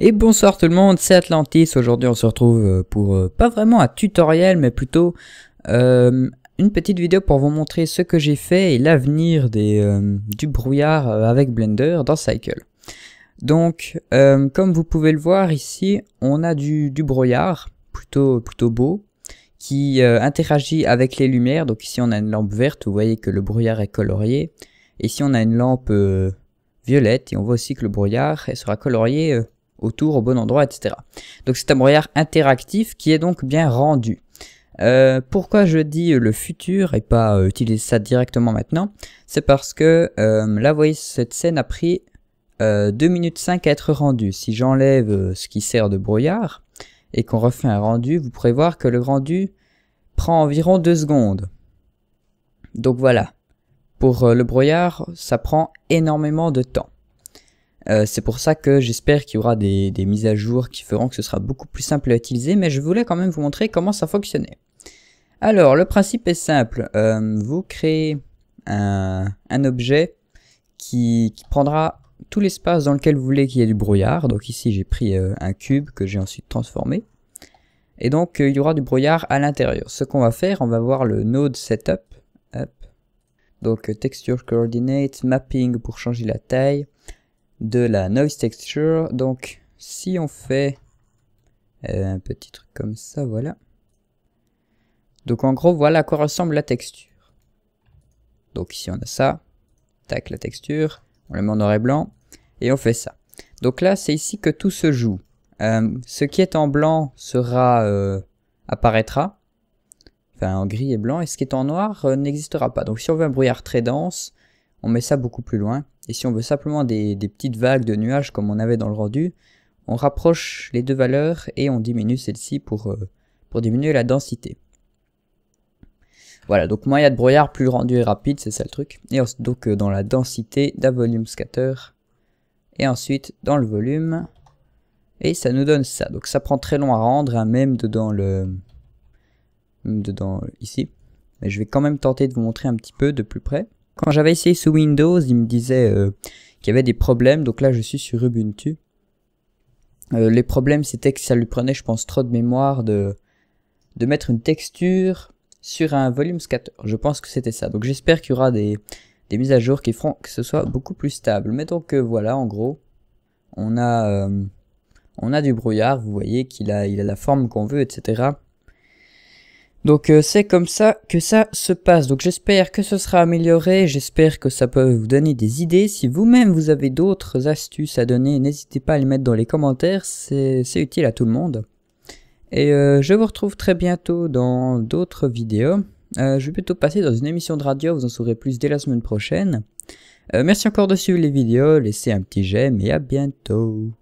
Et bonsoir tout le monde, c'est Atlantis. Aujourd'hui on se retrouve pour pas vraiment un tutoriel mais plutôt une petite vidéo pour vous montrer ce que j'ai fait et l'avenir du brouillard avec Blender dans Cycle. Donc comme vous pouvez le voir ici, on a du brouillard plutôt beau qui interagit avec les lumières. Donc ici on a une lampe verte, vous voyez que le brouillard est colorié. Ici on a une lampe violette et on voit aussi que le brouillard sera colorié autour au bon endroit, etc. Donc c'est un brouillard interactif qui est donc bien rendu. Pourquoi je dis le futur et pas utiliser ça directement maintenant? C'est parce que là vous voyez cette scène a pris 2 minutes 5 à être rendue. Si j'enlève ce qui sert de brouillard et qu'on refait un rendu, vous pourrez voir que le rendu prend environ 2 secondes. Donc voilà, pour le brouillard ça prend énormément de temps. C'est pour ça que j'espère qu'il y aura des mises à jour qui feront que ce sera beaucoup plus simple à utiliser, mais je voulais quand même vous montrer comment ça fonctionnait. Alors, le principe est simple. Vous créez un objet qui prendra tout l'espace dans lequel vous voulez qu'il y ait du brouillard. Donc ici, j'ai pris un cube que j'ai ensuite transformé. Et donc, il y aura du brouillard à l'intérieur. Ce qu'on va faire, on va voir le node setup. Hop. Donc, texture coordinate, mapping pour changer la taille de la noise texture. Donc si on fait un petit truc comme ça, voilà. Donc en gros voilà à quoi ressemble la texture. Donc ici on a ça, tac, la texture, on la met en noir et blanc et on fait ça. Donc là c'est ici que tout se joue. Ce qui est en blanc sera apparaîtra, enfin en gris et blanc, et ce qui est en noir n'existera pas. Donc si on veut un brouillard très dense, on met ça beaucoup plus loin. Et si on veut simplement des petites vagues de nuages comme on avait dans le rendu, on rapproche les deux valeurs et on diminue celle-ci pour diminuer la densité. Voilà, donc moins il y a de brouillard, plus le rendu est rapide, c'est ça le truc. Et donc dans la densité d'un volume scatter, et ensuite dans le volume, et ça nous donne ça. Donc ça prend très long à rendre, hein, même dedans ici. Mais je vais quand même tenter de vous montrer un petit peu de plus près. Quand j'avais essayé sous Windows, il me disait qu'il y avait des problèmes, donc là je suis sur Ubuntu. Les problèmes c'était que ça lui prenait je pense trop de mémoire de mettre une texture sur un volume scatter. Je pense que c'était ça, donc j'espère qu'il y aura des mises à jour qui feront que ce soit beaucoup plus stable. Mais donc voilà, en gros, on a du brouillard, vous voyez qu'il a la forme qu'on veut, etc. Donc c'est comme ça que ça se passe. Donc j'espère que ce sera amélioré, j'espère que ça peut vous donner des idées. Si vous-même vous avez d'autres astuces à donner, n'hésitez pas à les mettre dans les commentaires, c'est utile à tout le monde. Et je vous retrouve très bientôt dans d'autres vidéos. Je vais plutôt passer dans une émission de radio, vous en saurez plus dès la semaine prochaine. Merci encore de suivre les vidéos, laissez un petit j'aime et à bientôt.